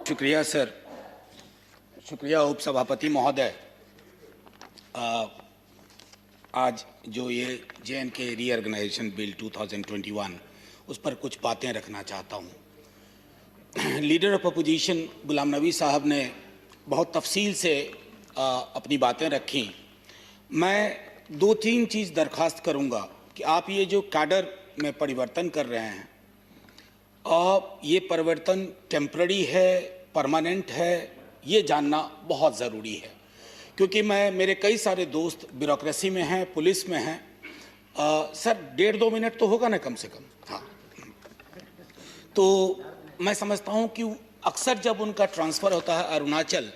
शुक्रिया सर, शुक्रिया उपसभापति महोदय। आज जो ये JNK रीऑर्गेनाइजेशन बिल 2021 उस पर कुछ बातें रखना चाहता हूँ। Leader of opposition Ghulam Nabi साहब ने बहुत तफसील से अपनी बातें रखी। मैं दो तीन चीज़ दरख्वास्त करूँगा कि आप ये जो कैडर में परिवर्तन कर रहे हैं, ये परिवर्तन टेम्पररी है, परमानेंट है, ये जानना बहुत ज़रूरी है, क्योंकि मेरे कई सारे दोस्त ब्यूरोक्रेसी में हैं, पुलिस में हैं। सर 1.5-2 मिनट तो होगा ना कम से कम? हाँ। तो मैं समझता हूँ कि अक्सर जब उनका ट्रांसफ़र होता है अरुणाचल,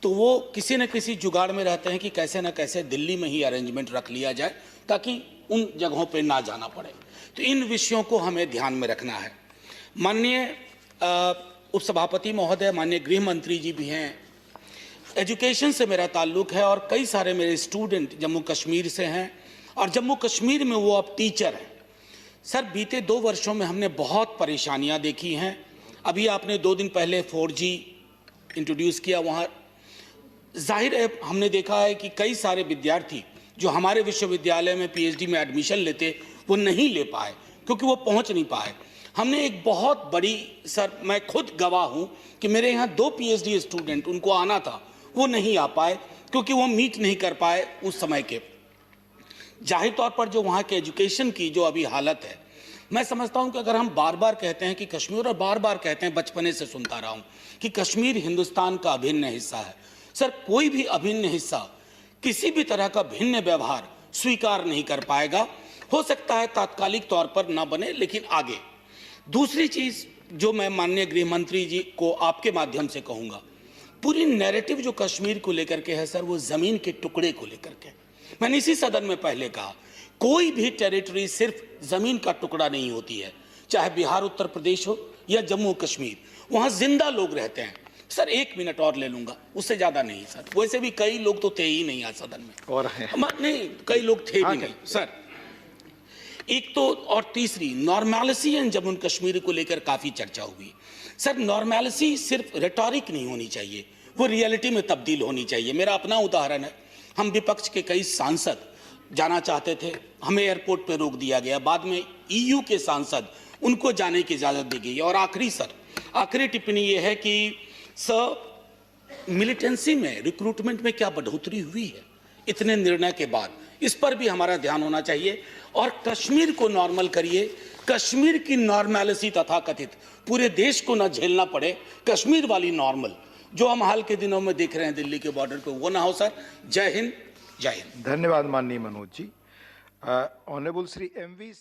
तो वो किसी न किसी जुगाड़ में रहते हैं कि कैसे न कैसे दिल्ली में ही अरेंजमेंट रख लिया जाए ताकि उन जगहों पे ना जाना पड़े। तो इन विषयों को हमें ध्यान में रखना है। माननीय उपसभापति महोदय, माननीय गृह मंत्री जी भी हैं। एजुकेशन से मेरा ताल्लुक़ है और कई सारे मेरे स्टूडेंट जम्मू कश्मीर से हैं और जम्मू कश्मीर में वो अब टीचर हैं। सर बीते 2 वर्षों में हमने बहुत परेशानियां देखी हैं। अभी आपने 2 दिन पहले 4G इंट्रोड्यूस किया। वहाँ जाहिर है हमने देखा है कि कई सारे विद्यार्थी जो हमारे विश्वविद्यालय में PhD में एडमिशन लेते वो नहीं ले पाए क्योंकि वो पहुँच नहीं पाए। हमने एक बहुत बड़ी, सर मैं खुद गवाह हूँ कि मेरे यहाँ 2 PhD स्टूडेंट, उनको आना था, वो नहीं आ पाए क्योंकि वो मीट नहीं कर पाए उस समय के। जाहिर तौर पर जो वहाँ के एजुकेशन की जो अभी हालत है, मैं समझता हूँ कि अगर हम बार बार कहते हैं कि कश्मीर, और बार बार कहते हैं, बचपने से सुनता रहा हूँ कि कश्मीर हिंदुस्तान का अभिन्न हिस्सा है। सर कोई भी अभिन्न हिस्सा किसी भी तरह का भिन्न व्यवहार स्वीकार नहीं कर पाएगा। हो सकता है तात्कालिक तौर पर ना बने, लेकिन आगे। दूसरी चीज़ जो मैं माननीय गृह मंत्री जी को आपके माध्यम से कहूँगा, पूरी नैरेटिव जो कश्मीर को लेकर के है सर, वो ज़मीन के टुकड़े को लेकर के। मैंने इसी सदन में पहले कहा, कोई भी टेरिटरी सिर्फ ज़मीन का टुकड़ा नहीं होती है, चाहे बिहार उत्तर प्रदेश हो या जम्मू कश्मीर, वहाँ जिंदा लोग रहते हैं। सर 1 मिनट और ले लूँगा, उससे ज़्यादा नहीं सर। वैसे भी कई लोग तो थे ही नहीं आज सदन में, और नहीं कई लोग थे भी नहीं सर। एक तो, और तीसरी नॉर्मैलिटी एंड जम्मू कश्मीर को लेकर काफ़ी चर्चा हुई। सर नॉर्मैलिटी सिर्फ रेटोरिक नहीं होनी चाहिए, वो रियलिटी में तब्दील होनी चाहिए। मेरा अपना उदाहरण है, हम विपक्ष के कई सांसद जाना चाहते थे, हमें एयरपोर्ट पे रोक दिया गया। बाद में EU के सांसद, उनको जाने की इजाज़त दी गई। और आखिरी टिप्पणी ये है कि सर मिलिटेंसी में, रिक्रूटमेंट में क्या बढ़ोतरी हुई है इतने निर्णय के बाद, इस पर भी हमारा ध्यान होना चाहिए। और कश्मीर को नॉर्मल करिए, कश्मीर की नॉर्मैलिटी तथाकथित पूरे देश को न झेलना पड़े, कश्मीर वाली नॉर्मल जो हम हाल के दिनों में देख रहे हैं दिल्ली के बॉर्डर पे, वो ना हो सर। जय हिंद, जय हिंद। धन्यवाद माननीय मनोज जी। Honourable Shri MV